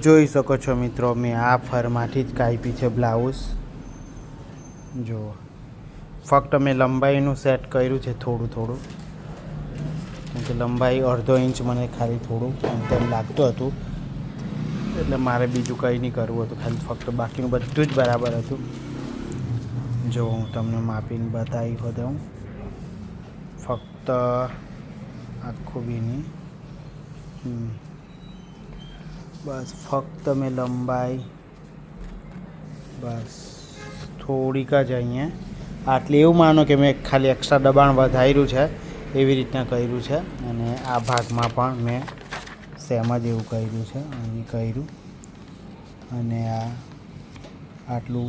જોઈ શકો છો મિત્રો, મેં આ ફરમાંથી જ કાપી છે બ્લાઉઝ. જુઓ, ફક્ત મેં લંબાઈનું સેટ કર્યું છે થોડું થોડું, કેમ કે લંબાઈ અડધો ઇંચ મને ખાલી થોડું તેમ લાગતું હતું, એટલે મારે બીજું કંઈ નહીં કરવું હતું, ખાલી ફક્ત બાકીનું બધું જ બરાબર હતું. જો હું તમને માપીને બતાવી દઉં, ફક્ત આખું બી નહીં, બસ ફક્ત મેં લંબાઈ બસ થોડીક જ અહીંયા આટલી, એવું માનો કે મેં ખાલી એક્સ્ટ્રા દબાણ વધાર્યું છે એવી રીતના કર્યું છે. અને આ ભાગમાં પણ મેં સેમ જ એવું કર્યું છે, અહીં કર્યું. અને આ આટલું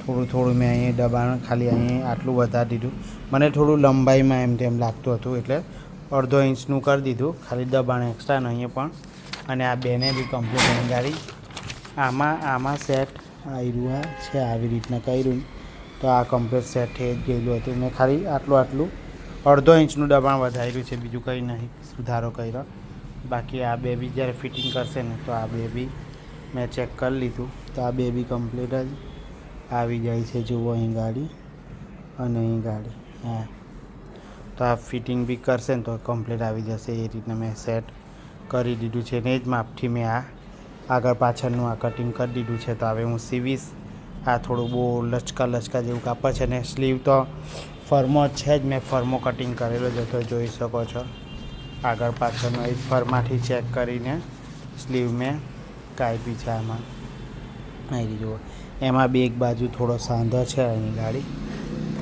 થોડું મેં અહીં દબાણ ખાલી અહીં આટલું વધારી દીધું. મને થોડું લંબાઈમાં એમ તેમ લાગતું હતું, એટલે અડધો ઇંચનું કરી દીધું ખાલી દબાણ એક્સ્ટ્રા નહીં પણ. અને આ બેને બી કમ્પ્લીટ અંગારી આમાં સેટ આવ્યું છે, આવી રીતના કર્યું તો આ કમ્પ્લીટ સેટ થઈ જ ગયેલું હતું. મેં ખાલી આટલું અડધો ઇંચનું દબાણ વધાર્યું છે, બીજું કંઈ નહીં સુધારો કર્યો. બાકી આ બે બી જ્યારે ફિટિંગ કરશે ને તો આ બે બી મેં ચેક કરી લીધું, તો આ બે બી કમ્પ્લીટ જ આવી જાય છે. જુઓ અહીં ગાડી અને અહીં ગાડી, હા, તો આ ફિટિંગ બી કરશે ને તો કમ્પ્લીટ આવી જશે. એ રીતના મેં સેટ કરી દીધું છે ને એ જ માપથી મેં આ આગળ પાછળનું આ કટિંગ કરી દીધું છે. તો હવે હું સીવીશ. આ થોડું બહુ લચકા જેવું કાપડ છે ને સ્લીવ તો ફર્મો જ છે જ, મેં ફર્મો કટિંગ કરેલો જ હતો, જોઈ શકો છો. આગળ પાછળનો એ ફરમાંથી ચેક કરીને સ્લીવ મેં કાપી છે. આમાં આવી જુઓ, એમાં બી એક બાજુ થોડો સાંધો છે, અહીં ગાડી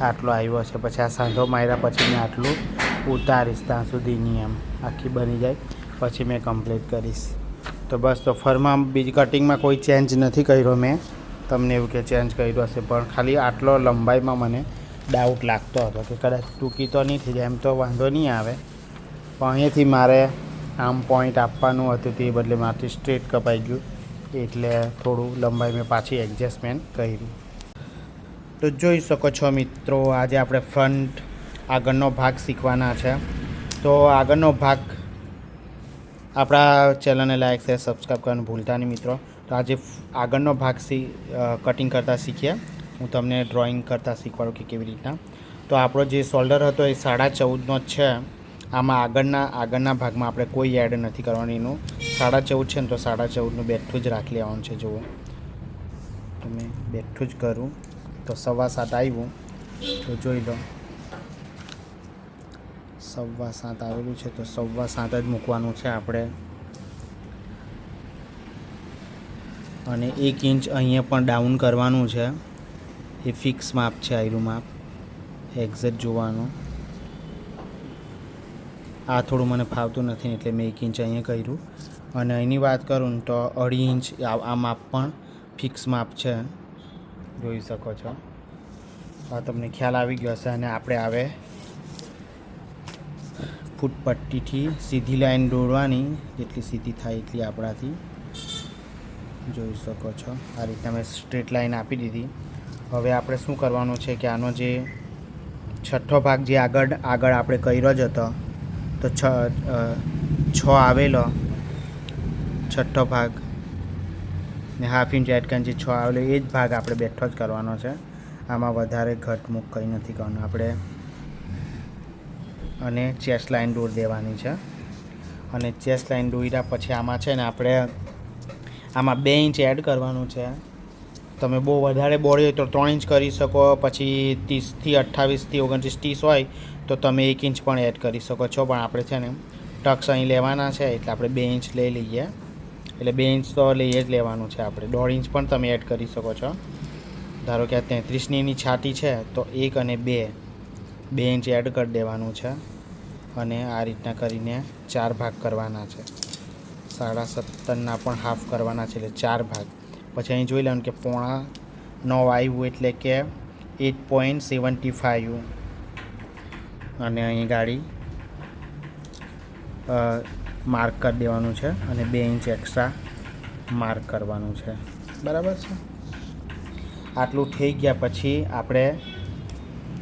આટલો આવ્યો છે. પછી આ સાંધો માર્યા પછી મેં આટલું ઉતારીશ ત્યાં સુધીની, એમ આખી બની જાય પછી મેં કમ્પ્લીટ કરીશ. તો બસ, તો ફરમાં બીજી કટિંગમાં કોઈ ચેન્જ નથી કર્યો મેં. તમને એવું કે ચેન્જ કર્યો હશે, પણ ખાલી આટલો લંબાઈમાં મને ડાઉટ લાગતો હતો કે કદાચ ટૂંકી તો નહીં થઈ જાય, એમ તો વાંધો નહીં આવે, પણ અહીંયાથી મારે આમ પોઈન્ટ આપવાનું હતું તે બદલે મારાથી સ્ટ્રેટ કપાઈ ગયું, એટલે થોડું લંબાઈ મેં પાછી એડજસ્ટમેન્ટ કર્યું. તો જોઈ શકો છો મિત્રો, આજે આપણે ફ્રન્ટ આગળનો ભાગ શીખવાના છે. તો આગળનો ભાગ આપણા ચેનલને લાઈક શેર સબસ્ક્રાઈબ કરવાનું ભૂલતા નહીં મિત્રો. તો આજે આગળનો ભાગ કટિંગ કરતાં શીખીએ. હું તમને ડ્રોઈંગ કરતાં શીખવાડું કે કેવી રીતના. તો આપણો જે શોલ્ડર હતો એ 14.5નો જ છે. આમાં આગળના ભાગમાં આપણે કોઈ એડ નથી કરવાનું. એનું 14.5 છે ને તો 14.5નું બેઠું જ રાખી લેવાનું છે. જુઓ, તો મેં બેઠું જ કરું તો 7.25 આવ્યું, તો જોઈ લો 7.25 આવેલું છે, તો 7.25 જ મૂકવાનું છે આપણે. અને 1 ઇંચ અહીંયા પણ ડાઉન કરવાનું છે. એ ફિક્સ માપ છે, આયરું માપ એક્ઝેક્ટ જોવાનું. આ થોડું મને ફાવતું નથી એટલે મેં 1 ઇંચ અહીંયા કર્યું. અને અહીંની વાત કરું ને તો 2.5 ઇંચ આ માપ પણ ફિક્સ માપ છે, જોઈ શકો છો. આ તમને ખ્યાલ આવી ગયો હશે. અને આપણે આવે ફૂટપટ્ટીથી સીધી લાઈન દોરવાની, જેટલી સીધી થાય એટલી આપણાથી, જોઈ શકો છો. આ રીતના મેં સ્ટ્રેટ લાઈન આપી દીધી. હવે આપણે શું કરવાનું છે કે આનો જે છઠ્ઠો ભાગ જે આગળ આપણે કર્યો જ હતો, તો 6 આવેલો છઠ્ઠો ભાગ ને હાફ ઇંચ એડ કરીને જે 6 આવેલો એ જ ભાગ આપણે બેઠો જ કરવાનો છે. આમાં વધારે ઘટમુટ કંઈ નથી કરવાનું આપણે. અને ચેસ્ટ લાઈન દોરી દેવાની છે. અને ચેસ્ટ લાઈન દોર્યા પછી આમાં છે ને આપણે આમાં 2 ઇંચ એડ કરવાનું છે. તમે બહુ વધારે બોડી હોય તો 3 ઇંચ કરી શકો, પછી 30થી 28થી 29 30 હોય તો તમે 1 ઇંચ પણ એડ કરી શકો છો. પણ આપણે છે ને ટક્સ અહીં લેવાના છે એટલે આપણે 2 ઇંચ લઈ લઈએ. એટલે 2 ઇંચ તો લઈએ જ લેવાનું છે આપણે. 1.5 ઇંચ પણ તમે એડ કરી શકો છો. ધારો કે આ 33ની છાતી છે તો 1 અને 2 ઇંચ એડ કરી દેવાનું છે. અને આ રીતના કરીને 4 ભાગ કરવાના છે. 17.5ના પણ હાફ કરવાના છે, એટલે 4 ભાગ. પછી અહીં જોઈ લેવાનું કે 8.9 આવ્યું એટલે કે 8.75. અને અહીં ગાડી માર્ક કરી દેવાનું છે અને 2 ઇંચ એક્સ્ટ્રા માર્ક કરવાનું છે. બરાબર છે. આટલું થઈ ગયા પછી આપણે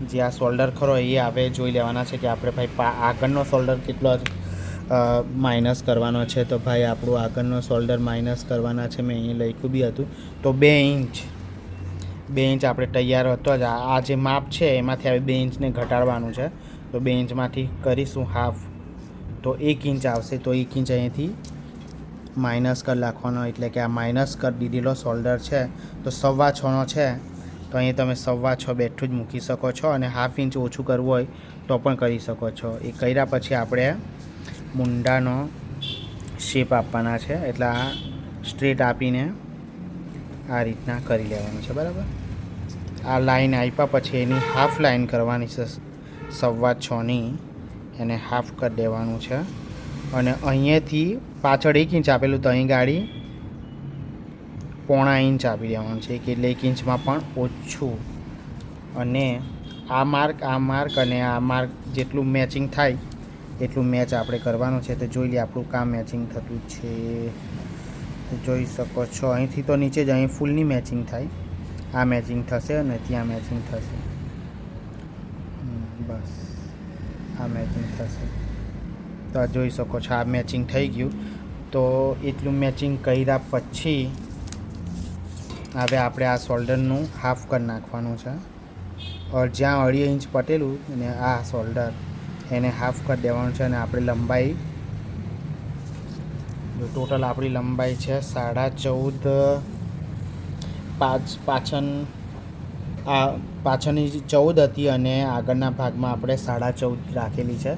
જે આ શોલ્ડર ખરો એ આવે જોઈ લેવાના છે કે આપણે ભાઈ આગળનો શોલ્ડર કેટલો માઇનસ કરવાનો છે. તો ભાઈ આપણું આગળનો શોલ્ડર માઇનસ કરવાના છે. મેં અહીં લખ્યું બી હતું. તો 2 ઇંચ આપણે તૈયાર હતો જ. આ જે માપ છે એમાંથી હવે 2 ઇંચને ઘટાડવાનું છે. તો 2 ઇંચમાંથી કરીશું હાફ, તો 1 ઇંચ આવશે. તો 1 ઇંચ અહીંથી માઇનસ કરી નાખવાનો, એટલે કે આ માઇનસ કરી દીધેલો શોલ્ડર છે તો 6.25નો છે. તો અહીં તમે 6.25 બેઠું જ મૂકી શકો છો, અને હાફ ઇંચ ઓછું કરવું હોય તો પણ કરી શકો છો. એ કર્યા પછી આપણે મુંડાનો શેપ આપવાના છે, એટલે આ સ્ટ્રેટ આપીને આ રીતના કરી લેવાનું છે. બરાબર, આ લાઈન આપ્યા પછી એની હાફ લાઈન કરવાની છે 6.25ની, એને હાફ કરી દેવાનું છે. અને અહીંયાથી પાછળ 1 ઇંચ આપેલું, તો અહીં ગાડી 0.5 ઇંચ આપી દેવાનું છે, એટલે 1 ઇંચમાં પણ ઓછું. અને આ માર્ક અને આ માર્ક જેટલું મેચિંગ થાય એટલું મેચ આપણે કરવાનું છે. તો જોઈ લઈએ આપણું કામ મેચિંગ થતું છે. જોઈ શકો છો અહીંથી તો નીચે જ અહીં ફૂલની મેચિંગ થાય. આ મેચિંગ થશે અને ત્યાં મેચિંગ થશે. બસ આ મેચિંગ થશે. તો આ જોઈ શકો છો આ મેચિંગ થઈ ગયું. તો એટલું મેચિંગ કર્યા પછી હવે આપણે આ શોલ્ડરનું હાફ કરી નાખવાનું છે. જ્યાં 2.5 ઇંચ પટેલું અને આ શોલ્ડર એને હાફ કરી દેવાનું છે. અને આપણી લંબાઈ ટોટલ આપણી લંબાઈ છે 14.5. પાછળની 14 હતી અને આગળના ભાગમાં આપણે 14.5 રાખેલી છે.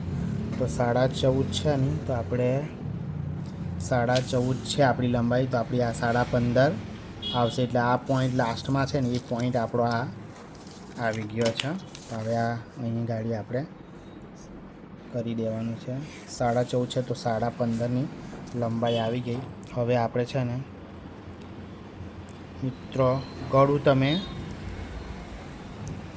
તો 14.5 છે ને, તો આપણે 14.5 છે આપણી લંબાઈ. તો આપણી આ 15.5 આવશે. એટલે આ પોઈન્ટ લાસ્ટમાં છે ને, એ પોઈન્ટ આપણો આ આવી ગયો છે. તો હવે આ અહીં ગાડી આપણે કરી દેવાનું છે. 14.5 છે તો 15.5ની લંબાઈ આવી ગઈ. હવે આપણે છે ને મિત્રો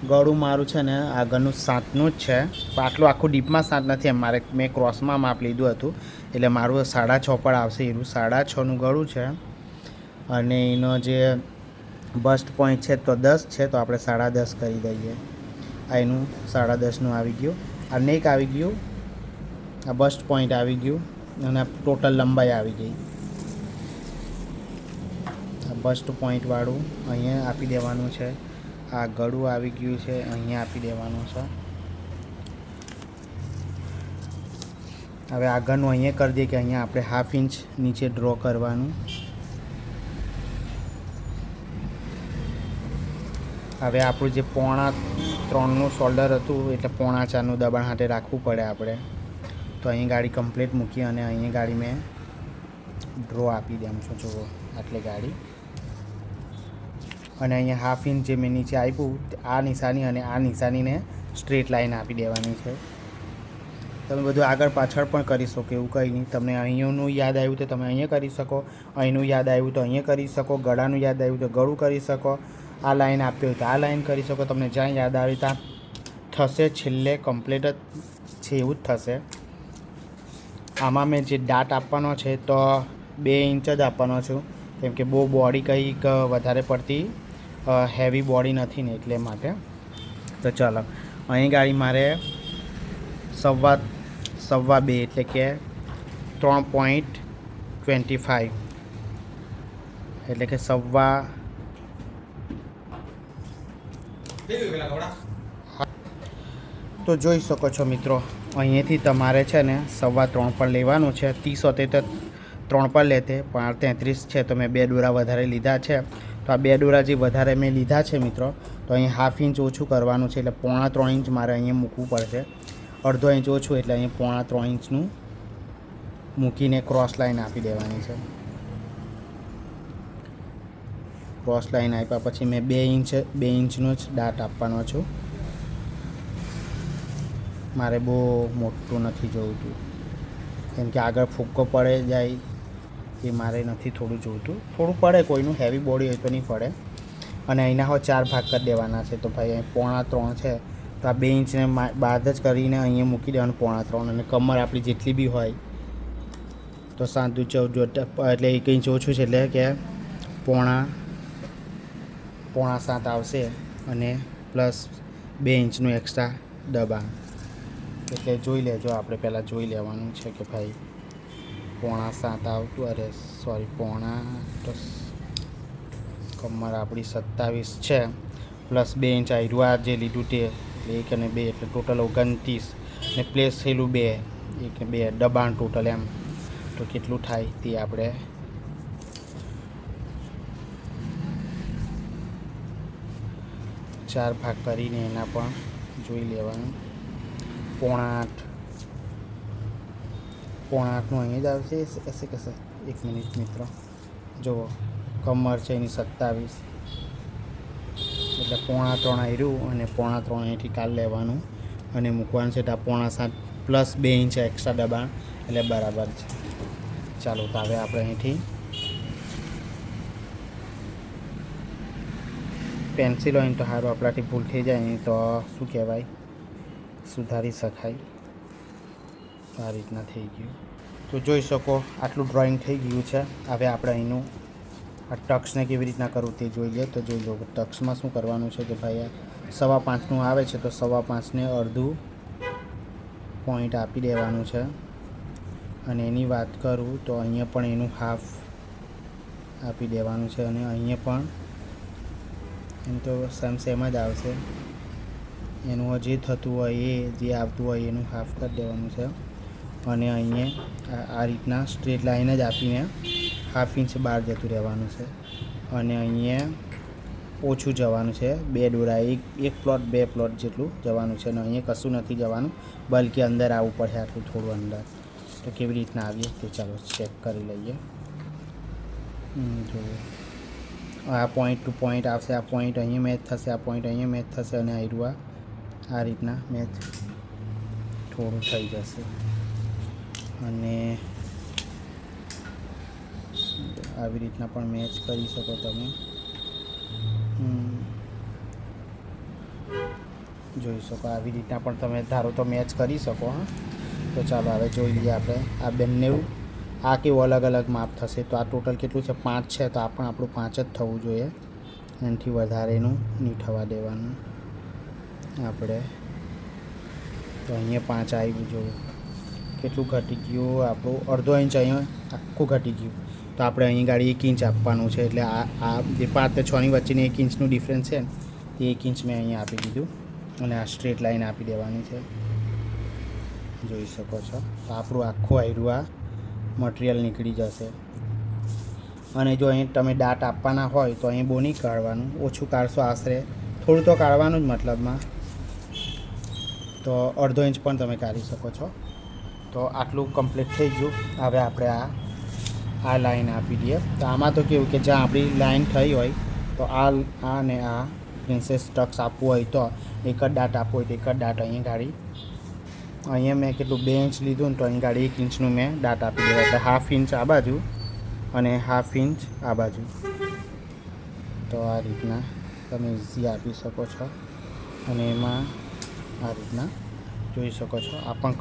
ગળું મારું છે ને આગળનું 7નું જ છે. આટલું આખું ડીપમાં 7 નથી, મેં ક્રોસમાં માપ લીધું હતું, એટલે મારું 6.5 પર આવશે. એનું 6.5નું ગળું છે. અને એનો જે બસ્ટ પોઈન્ટ છે તો 10 છે, તો આપણે 10.5 કરી દઈએ. આ એનું 10.5નું આવી ગયું. આ નેક આવી ગયું, આ બસ્ટ પોઈન્ટ આવી ગયું, અને ટોટલ લંબાઈ આવી ગઈ. આ બસ્ટ પોઈન્ટવાળું અહીંયા આપી દેવાનું છે. આ ગળું આવી ગયું છે, અહીંયા આપી દેવાનું છે. હવે આગળનું અહીંયા કરી દઈએ કે અહીંયા આપણે 1/2 ઇંચ નીચે ડ્રો કરવાનું. હવે આપણું જે 3.25નું શોલ્ડર હતું, એટલે 4.25નું દબાણ હાથે રાખવું પડે આપણે. તો અહીં ગાડી કમ્પ્લીટ મૂકી અને અહીં ગાડી મેં ડ્રો આપી દઉં છું. જુઓ આટલી ગાડી. અને અહીંયા 1/2 ઇંચ જે મેં નીચે આપ્યું, આ નિશાની અને આ નિશાનીને સ્ટ્રેટ લાઈન આપી દેવાની છે. તમે બધું આગળ પાછળ પણ કરી શકો, એવું કંઈ નહીં. તમને અહીંયાનું યાદ આવ્યું તો તમે અહીંયા કરી શકો, અહીંનું યાદ આવ્યું તો અહીંયા કરી શકો, ગળાનું યાદ આવ્યું તો ગળું કરી શકો, આ લાઈન આપી હોય તો આ લાઈન કરી શકો. તમને જ્યાં યાદ આવે ત્યાં થશે. છેલ્લે કમ્પ્લીટ જ છે એવું જ થશે. આમાં મેં જે ડાટ આપવાનો છે તો 2 ઇંચ જ આપવાનો છું, કેમ કે બહુ બોડી કંઈક વધારે પડતી હેવી બોડી નથી ને, એટલે માટે. તો ચાલો અહીં ગાડી મારે 2.25 એટલે કે 3.25 એટલે કે તો જોઈ શકો છો મિત્રો, અહીંયાથી તમારે છે ને 3.25 પર લેવાનું છે. 30 હોતે તો 3 પર લેતે, પણ 33 છે તો મેં 2 દોરા વધારે લીધા છે. તો આ 2 દોરા જે વધારે મેં લીધા છે મિત્રો, તો અહીં 1/2 ઇંચ ઓછું કરવાનું છે, એટલે 3.25 ઇંચ મારે અહીંયા મૂકવું પડશે. 1/2 ઇંચ ઓછું એટલે અહીંયા 3.25 ઇંચનું મૂકીને ક્રોસ લાઈન આપી દેવાની છે. ક્રોસ લાઈન આપ્યા પછી મેં 2 ઇંચનો જ ડાટ આપવાનો છું. મારે બહુ મોટું નથી જોઈતું, કેમ કે આગળ ફૂક્કો પડે જાય એ મારે નથી થોડું જોઈતું. થોડું પડે, કોઈનું હેવી બોડી હોય તો નહીં પડે. અને અહીંના 4 ભાગ કરી દેવાના છે. તો ભાઈ અહીં 3.25 છે, તો આ 2 ઇંચને બાદ જ કરીને અહીંયા મૂકી દેવાનું 3.25. અને કમર આપણી જેટલી બી હોય તો 7 દુ 14, એટલે 1 ઇંચ ઓછું છે, એટલે કે 6.25 આવશે. અને પ્લસ 2 ઇંચનું એક્સ્ટ્રા દબાણ. એટલે જોઈ લેજો. આપણે પહેલાં જોઈ લેવાનું છે કે ભાઈ 6.25 આવતું, અરે સોરી 6.25 કમર આપણી 27 છે, પ્લસ 2 ઇંચ આયરું આ જે લીધું તે 1 અને 2 એટલે ટોટલ 29 ને પ્લેસ થયેલું 2, 1 ને 2 દબાણ ટોટલ એમ. તો કેટલું થાય તે આપણે ચાર ભાગ કરીને એના પણ જોઈ લેવાનું. 8.5નું અહીં જ આવશે એસે કશે. 1 મિનિટ મિત્રો, જુઓ કમર છે એની 27 એટલે 3.25 આયરું અને 3.25 અહીંથી કાઢી લેવાનું અને મૂકવાનું છે. તો 7.5 પ્લસ 2 ઇંચ એક્સ્ટ્રા દબાણ એટલે બરાબર છે. ચાલો તો હવે આપણે અહીંથી પેન્સિલ હોય તો સારું, આપણાથી ભૂલ થઈ જાય નહીં તો શું કહેવાય, સુધારી શકાય. આ રીતના થઈ ગયું. તો જોઈ શકો આટલું ડ્રોઈંગ થઈ ગયું છે. હવે આપણે અહીંનું આ ટક્સને કેવી રીતના કરવું તે જોઈ લઈએ. તો જોઈ લો ટક્સમાં શું કરવાનું છે કે ભાઈ આ 5.25નું આવે છે તો 5.25ને અડધું પોઈન્ટ આપી દેવાનું છે. અને એની વાત કરું તો અહીંયા પણ એનું હાફ આપી દેવાનું છે અને અહીંયા પણ એમ તો સેમ જ આવશે. એનું જે થતું હોય એ જે આવતું હોય એનું હાફ કરી દેવાનું છે. અને અહીંયા આ રીતના સ્ટ્રેટ લાઈન જ આપીને 1/2 ઇંચ બહાર જતું રહેવાનું છે. અને અહીંયા ઓછું જવાનું છે, 2 દોરા, એક પ્લોટ 2 પ્લોટ જેટલું જવાનું છે. અને અહીંયા કશું નથી જવાનું, બલ્કિ અંદર આવવું પડે આટલું થોડું અંદર. તો કેવી રીતના આવીએ તે ચાલો ચેક કરી લઈએ. જો આ પોઈન્ટ ટુ પોઈન્ટ આવશે, આ પોઈન્ટ અહીંયા મેચ થશે, આ પોઈન્ટ અહીંયા મેચ થશે અને આયરું આ રીતના મેચ થોડું થઈ જશે. અને આવી રીતના પણ મેચ કરી શકો તમે. જોઈ શકો આવી રીતના પણ તમે ધારો તો મેચ કરી શકો. હા, તો ચાલો હવે જોઈ લઈએ આપણે આ બંને. આ કેવું અલગ અલગ માપ થશે. તો આ ટોટલ કેટલું છે, 5 છે. તો આ પણ આપણું 5 જ થવું જોઈએ, એનાથી વધારેનું નહીં થવા દેવાનું આપણે. તો અહીંયા 5 આવ્યું, જોવું કેટલું ઘટી ગયું આપણું, અડધો ઇંચ અહીંયા આખું ઘટી ગયું. તો આપણે અહીં ગાડી 1 ઇંચ આપવાનું છે. એટલે આ જે 5 અને 6ની વચ્ચેની 1 ઇંચનું ડિફરન્સ છે તે 1 ઇંચ મેં અહીંયા આપી દીધું અને આ સ્ટ્રેટ લાઈન આપી દેવાની છે. જોઈ શકો છો. તો આપણું આખું આયરું આ મટીરિયલ નીકળી જશે. અને જો અહીં તમે દાંત આપવાના હોય તો અહીં બહુ નહીં કાઢવાનું, ઓછું કાઢશો, આશરે થોડું તો કાઢવાનું જ મતલબમાં. તો અડધો ઇંચ પણ તમે કાઢી શકો છો. તો આટલું કમ્પ્લીટ થઈ ગયું. હવે આપણે આ લાઈન આપી દઈએ. તો આમાં તો કેવું કે જ્યાં આપણી લાઈન થઈ હોય તો આ ને આ પ્રિન્સેસ ટક્સ આપવું હોય તો એક જ દાંત આપવું હોય તો એક જ દાંત અહીં ગાડી. અહીંયા મેં કેટલું 2 ઇંચ લીધું ને તો અહીં ગાડી 1 ઇંચનું મેં દાંત આપી દેવા. એટલે 1/2 ઇંચ આ બાજુ અને 1/2 ઇંચ આ બાજુ. તો આ રીતના તમે ઇઝી આપી શકો છો. અને એમાં આ રીતના જોઈ શકો છો. આ પણ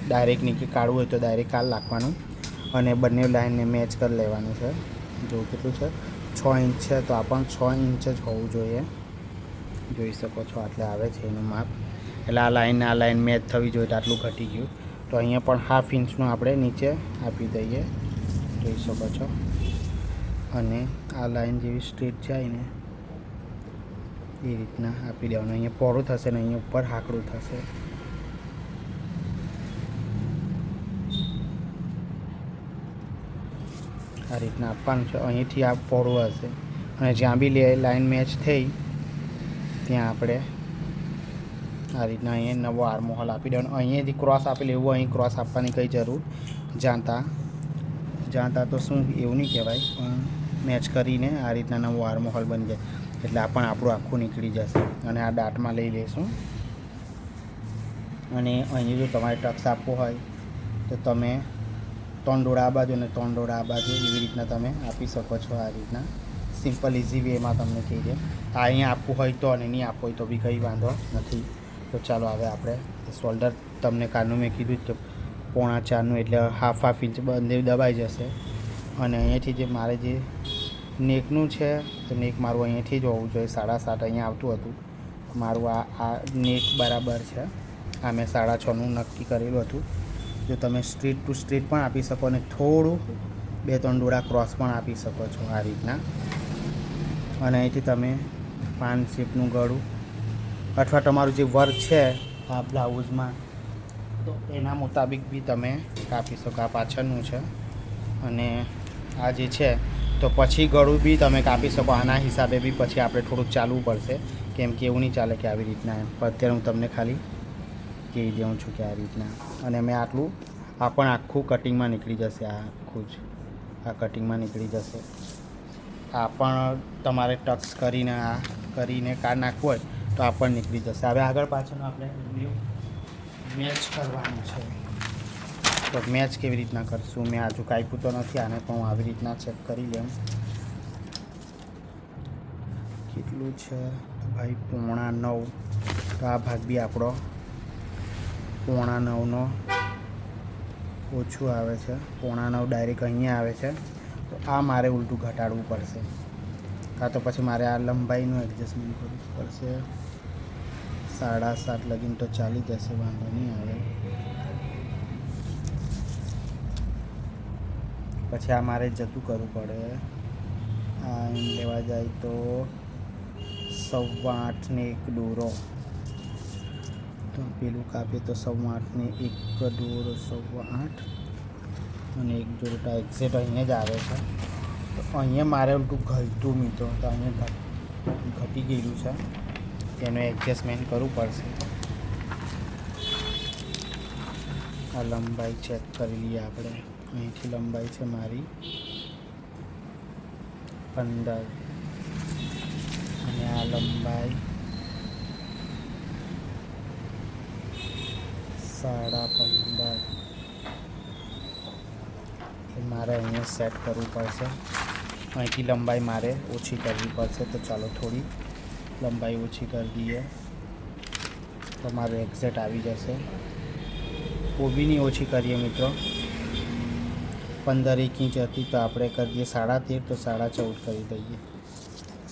ડાયરેક્ટ નીચે કાઢવું હોય તો ડાયરેક્ટ કાઢી નાખવાનું અને બંને લાઈનને મેચ કરી લેવાનું છે. જો કેટલું છે, 6 ઇંચ છે. તો આ પણ 6 ઇંચ જ હોવું જોઈએ. જોઈ શકો છો આટલે આવે છે એનું માપ. એટલે આ લાઈન મેચ થવી જોઈએ. તો આટલું ઘટી ગયું. તો અહીંયા પણ 1/2 ઇંચનું આપણે નીચે આપી દઈએ. જોઈ શકો છો. અને આ લાઈન જેવી સ્ટ્રેટ જાય ને એ રીતના આપી દેવાનું. અહીંયા પહોળું થશે ને અહીંયા ઉપર હાકડું થશે. આ રીતના આપવાનું છે. અહીંથી આ પહોળું હશે અને જ્યાં બી લાઈન મેચ થઈ ત્યાં આપણે આ રીતના અહીંયા નવો આર્મહોલ આપી દેવાનો. અહીંયાથી ક્રોસ આપેલું એવું અહીં ક્રોસ આપવાની કંઈ જરૂર જાણતા તો શું એવું નહીં કહેવાય, પણ મેચ કરીને આ રીતના નવો આર્મહોલ બની જાય. એટલે આ પણ આપણું આખું નીકળી જશે. અને આ દાંતમાં લઈ લઈશું. અને અહીં જો તમારે ટક્સ આપવો હોય તો તમે 3 દોરા આ બાજુ અને 3 દોરા આ બાજુ એવી રીતના તમે આપી શકો છો. આ રીતના સિમ્પલ ઇઝી વેમાં તમને કહી દે. આ અહીંયા આપવું હોય તો અને નહીં આપવું હોય તો બી કંઈ વાંધો નથી. તો ચાલો હવે આપણે શોલ્ડર તમને કારનું મેં કીધું કે 3.25નું એટલે 1/2 ઇંચ બંને દબાઈ જશે. અને અહીંયાથી જે મારે જે નેકનું છે તો નેક મારું અહીંયાથી જ હોવું જોઈએ. 7.5 અહીંયા આવતું હતું મારું. આ નેક બરાબર છે. આ મેં 6.5નું નક્કી કરેલું હતું. જો તમે સ્ટ્રીટ ટુ સ્ટ્રીટ પણ આપી શકો અને થોડું 2-3 ડોળા ક્રોસ પણ આપી શકો છો આ રીતના. અને અહીંથી તમે પાન શેપનું ગળું અથવા તમારું જે વર્ક છે આ બ્લાઉઝમાં તો એના મુતાબિક બી તમે કાપી શકો. આ પાછળનું છે અને આ જે છે તો પછી ગળું બી તમે કાપી શકો. આના હિસાબે બી પછી આપણે થોડુંક ચાલવું પડશે, કેમ કે એવું નહીં ચાલે કે આવી રીતના એમ. પણ અત્યારે હું તમને ખાલી કહી દઉં છું કે આ રીતના. અને મેં આટલું આ પણ આખું કટિંગમાં નીકળી જશે. આ આખું જ આ કટિંગમાં નીકળી જશે. આ પણ તમારે ટક્સ કરીને આ કરીને કાઢ નાખવું હોય તો આ પણ નીકળી જશે. હવે આગળ પાછળનું આપણે મેચ કરવાનું છે. તો મેચ કેવી રીતના કરશું મેં હજુ કાપ્યું તો નથી. આને પણ હું આવી રીતના ચેક કરી લઉં કેટલું છે ભાઈ. 8.9. તો આ ભાગ બી આપણો 8.9નો ઓછું આવે છે. 8.9 ડાયરેક્ટ અહીંયા આવે છે. તો આ મારે ઉલટું ઘટાડવું પડશે, કાં તો પછી મારે આ લંબાઈનું એડજસ્ટમેન્ટ કરવું પડશે. 7.5 લગીને તો ચાલી જશે, વાંધો નહીં આવે. પછી આ મારે જતું કરવું પડે. આ એમ લેવા જાય તો 8.25 ને 1 દોરો. તો પેલું કાપીએ તો 8.25 ને 1 દોરો 8.25 અને 1 દોરો તો એક્ઝેક્ટ અહીંયા જ આવે છે. તો અહીંયા મારે ઉલટું ઘટતું મિત્રો, તો અહીંયા ઘટી ગયેલું છે, એનું એડજસ્ટમેન્ટ કરવું પડશે. આ લંબાઈ ચેક કરી લઈએ આપણે. અહીંથી લંબાઈ છે મારી 15 અને આ લંબાઈ 15.5. મારે અહીંયા સેટ કરવું પડશે. અહીંથી લંબાઈ મારે ઓછી કરવી પડશે. તો ચાલો થોડી લંબાઈ ઓછી કરી દઈએ તો મારું એક્ઝેક્ટ આવી જશે. કોબીની ઓછી કરીએ મિત્રો. 15 ઇંચ હતી તો આપણે કરી દઈએ 13.5. તો 14.5 કરી દઈએ.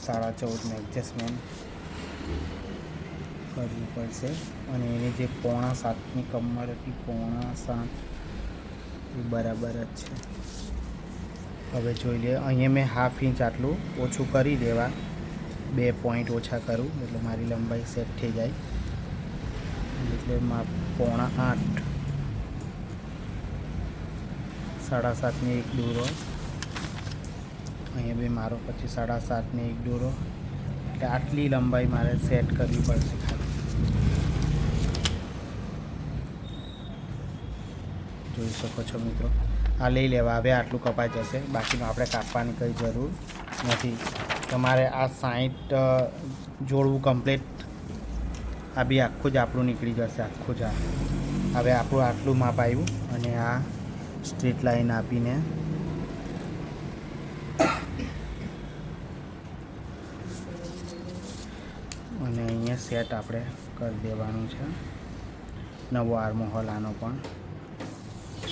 14.5 એડજસ્ટમેન્ટ કરવું પડશે. અને એની જે 6.25ની કમર હતી 6.25 એ બરાબર જ છે. હવે જોઈ લઈએ. અહીંયા મેં 1/2 ઇંચ આટલું ઓછું કરી દેવા, 2 પોઈન્ટ ઓછા કરું એટલે મારી લંબાઈ સેટ થઈ જાય. એટલે 6.8 7.5 ને 1 દોરો. અહીંયા બી મારો પછી 7.5 ને 1 દોરો. એટલે આટલી લંબાઈ મારે સેટ કરવી પડશે ખાલી. જોઈ શકો છો મિત્રો. આ લઈ લેવા. હવે આટલું કપાઈ જશે, બાકીનું આપણે કાપવાની કંઈ જરૂર નથી. તમારે આ 60 જોડવું કમ્પ્લીટ. આ બી આખું જ આપણું નીકળી જશે, આખું જ. હવે આપણું આટલું માપ આવ્યું અને આ સ્ટ્રેટ લાઈન આપીને અને અહીંયા સેટ આપણે કરી દેવાનું છે. નવો આર્મહોલ આનો પણ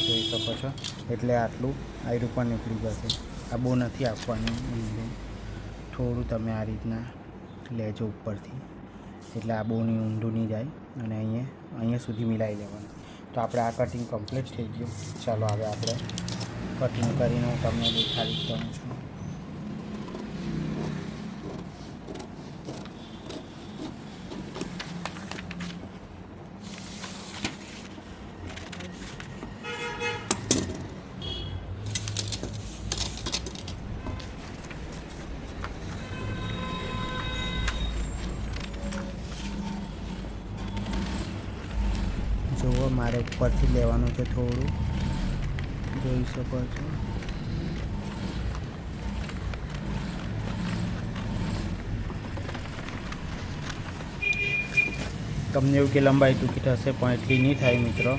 જોઈ શકો છો. એટલે આટલું આયરું પણ નીકળી જશે. આ બહુ નથી આપવાનું, થોડું તમે આ રીતના લેજો ઉપરથી, એટલે આ બહુ નહીં ઊંધું નહીં જાય. અને અહીંયા સુધી મિલાવી લેવાનું. તો આપણે આ કટિંગ કમ્પ્લીટ થઈ ગયું. ચાલો હવે આપણે કટિંગ કરીને હું તમને દેખાડી દઉં છું. જુઓ, મારે ઉપરથી લેવાનું છે થોડું, જોઈ શકો છો. તમને એવું કે લંબાઈ ટૂંકી થશે, પણ એટલી નહીં થાય મિત્રો.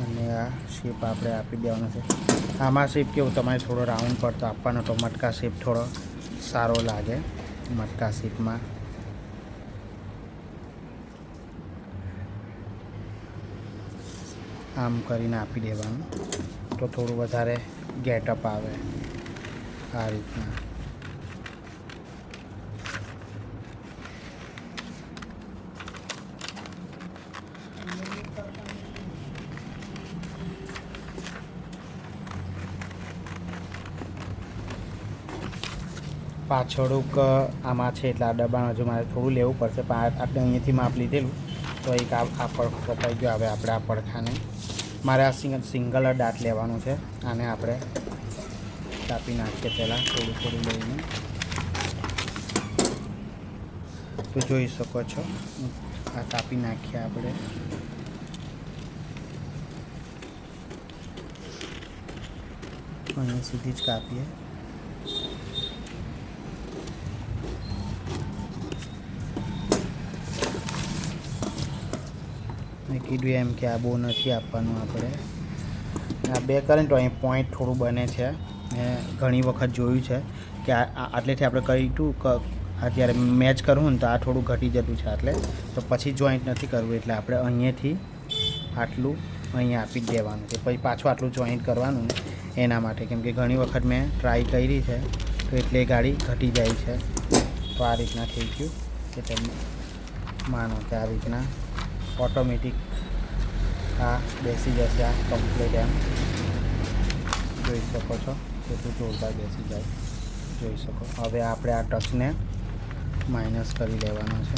અને આ શેપ આપણે આપી દેવાનો છે. આમાં શેપ કેવું તમારે થોડો રાઉન્ડ પડતો આપવાનો, તો મટકા શેપ થોડો સારો લાગે. મટકા શેપમાં આમ કરીને આપી દેવાનું, તો થોડું વધારે ગેટઅપ આવે. આ રીતના પાછળુંક આમાં છે એટલે આ દબાણ હજુ મારે થોડું લેવું પડશે, પણ આપણે અહીંયાથી માપ લીધેલું તો એક આ પડખું કપાઈ ગયો. હવે આપણે આ પડખાને મારે આ સિંગલ દાંત લેવાનું છે. આને આપણે કાપી નાખીએ પહેલાં થોડું થોડું લઈને. તો જોઈ શકો છો આ કાપી નાખીએ આપણે. અહીંયા સુધી જ કાપીએ. મેં કીધું એમ કે આ બહુ નથી આપવાનું આપણે. આ બે કરે તો અહીં પોઈન્ટ થોડું બને છે. મેં ઘણી વખત જોયું છે કે આટલેથી આપણે કર્યું અત્યારે મેચ કરવું ને તો આ થોડું ઘટી જતું છે, એટલે તો પછી જોઈન્ટ નથી કરવું. એટલે આપણે અહીંયાથી આટલું અહીંયા આપી જ દેવાનું છે, પછી પાછું આટલું જોઈન્ટ કરવાનું ને એના માટે. કેમ કે ઘણી વખત મેં ટ્રાય કરી છે તો એટલે ગાડી ઘટી જાય છે. તો આ રીતના થઈ ગયું કે તમે માનો કે આ રીતના ઓટોમેટિક આ બેસી જશે. આ કમ્પ્લીટ એમ જોઈ શકો છો કેટલું જોરદાર બેસી જાય, જોઈ શકો. હવે આપણે આ ટચને માઇનસ કરી લેવાનો છે.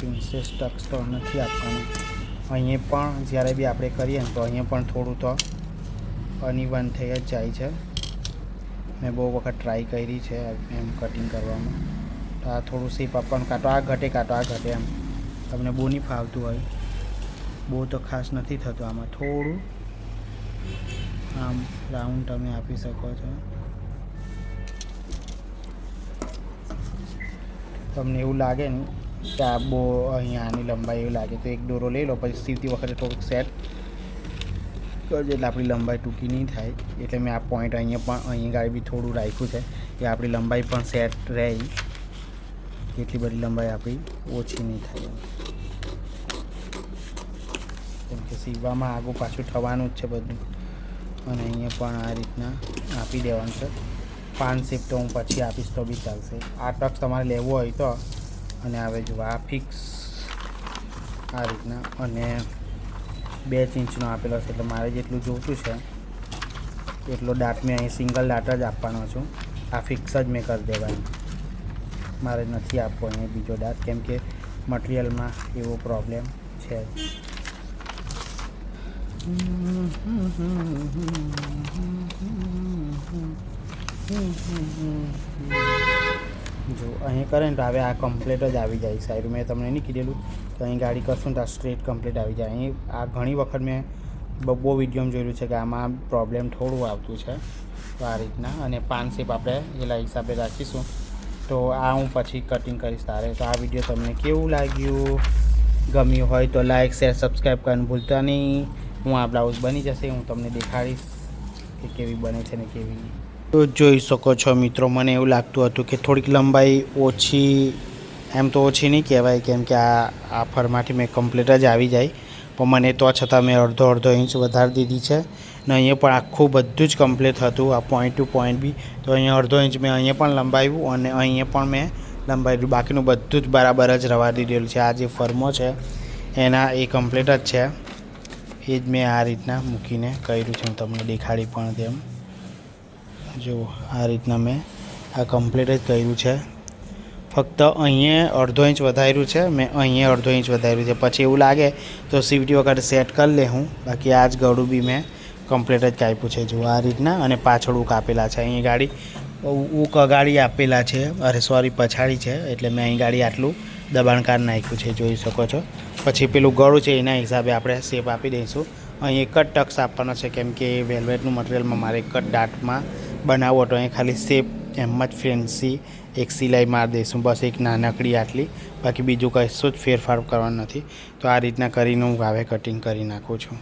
પ્રિન્સેસ ટક્સ તો નથી આપવાનું. અહીંયા પણ જ્યારે બી આપણે કરીએ ને તો અહીંયા પણ થોડું તો અનઇવન થઈ જ જાય છે. મેં બહુ વખત ટ્રાય કરી છે એમ કટિંગ કરવામાં. તો આ થોડું શેપ આપવાનું, કાં તો આ ઘટે કાં તો આ ઘટે એમ. તમને બહુ નહીં ફાવતું હોય, બહુ તો ખાસ નથી થતું. આમાં થોડું આમ રાઉન્ડ તમે આપી શકો છો. તમને એવું લાગે ને કે આ બહુ અહીંયા આની લંબાઈ એવું લાગે તો એક દોરો લઈ લો, પછી સીવતી વખતે થોડુંક સેટ કરજો એટલે આપણી લંબાઈ ટૂંકી નહીં થાય. એટલે મેં આ પોઈન્ટ અહીંયા પણ અહીંયા ગાડી બી થોડું રાખ્યું છે કે આપણી લંબાઈ પણ સેટ રહે, એટલી બધી લંબાઈ આપણી ઓછી નહીં થાય. કેમ કે સીવવામાં આગું પાછું થવાનું જ છે બધું. અને અહીંયા પણ આ રીતના આપી દેવાનું છે. 5 શેપ તો હું પછી આપીશ તો બી ચાલશે. આ ટક્સ તમારે લેવો હોય તો. અને હવે જો આ ફિક્સ આ રીતના અને 2 ઇંચનો આપેલો છે, એટલે મારે જેટલું જોઈતું છે એટલો દાંત મેં અહીં સિંગલ દાંત જ આપવાનો છું. આ ફિક્સ જ મેં કરી દેવાનું, મારે નથી આપવો અહીંયા બીજો દાંત, કેમ કે મટિરિયલમાં એવો પ્રોબ્લેમ છે. જો અહીં કરે ને તો હવે આ કમ્પ્લીટ જ આવી જાય. સાઈડ મેં તમને નહીં કીધેલું તો અહીં ગાડી કરશું ને તો આ સ્ટ્રેટ કમ્પ્લીટ આવી જાય. અહીં આ ઘણી વખત મેં બહુ વિડીયોમાં જોયેલું છે કે આમાં પ્રોબ્લેમ થોડું આવતું છે. તો આ રીતના અને 5 શેપ આપણે એલા હિસાબે રાખીશું. તો આ હું પછી કટિંગ કરીશ તારે. તો આ વિડીયો તમને કેવું લાગ્યું, ગમ્યું હોય તો લાઇક શેર સબસ્ક્રાઈબ કરવાનું ભૂલતા નહીં. હું આ બ્લાઉઝ બની જશે હું તમને દેખાડીશ કે કેવી બને છે ને કેવી નહીં. તો જોઈ શકો છો મિત્રો, મને એવું લાગતું હતું કે થોડીક લંબાઈ ઓછી, એમ તો ઓછી નહીં કહેવાય કેમ કે આ ફરમાંથી મેં કમ્પ્લીટ જ આવી જાય, પણ મને તો છતાં મેં અડધો ઇંચ વધારી દીધી છે. ને અહીંયા પણ આખું બધું જ કમ્પ્લીટ હતું, આ પોઈન્ટ ટુ પોઈન્ટ બી. તો અહીંયા અડધો ઇંચ મેં અહીંયા પણ લંબાવ્યું અને અહીંયા પણ મેં લંબાવ્યું. બાકીનું બધું જ બરાબર જ રવા દીધેલું છે. આ જે ફર્મો છે એના એ કમ્પ્લીટ જ છે. એ જ મેં આ રીતના મૂકીને કર્યું છે. હું તમને દેખાડી પણ તેમ જો આ રીતના મેં આ કમ્પ્લીટ જ કર્યું છે. ફક્ત અહીંયા અડધો ઇંચ વધાર્યું છે મેં, અહીંયા અડધો ઇંચ વધાર્યું છે. પછી એવું લાગે તો સીવટી વખતે સેટ કરી લે હું. બાકી આ જ ગળું બી મેં કમ્પ્લીટ જ કાપ્યું છે જો આ રીતના. અને પાછળ ઉક આપેલા છે. અહીં ગાડી ઉક અગાડી આપેલા છે, અરે સોરી પછાડી છે, એટલે મેં અહીં ગાડી આટલું દબાણકાર નાખ્યું છે જોઈ શકો છો. પછી પેલું ગળું છે એના હિસાબે આપણે શેપ આપી દઈશું. અહીં એક જ ટક્સ આપવાનો છે કેમ કે વેલ્વેટનું મટીરિયલમાં મારે એક જ દાંતમાં બનાવો તો અહીં ખાલી શેપ એમ જ ફેન્સી એક સિલાઈ મારી દઈશું, બસ એક નાનકડી આટલી. બાકી બીજું કશું જ ફેરફાર કરવાનો નથી. તો આ રીતના કરીને હું હવે કટિંગ કરી નાખું છું.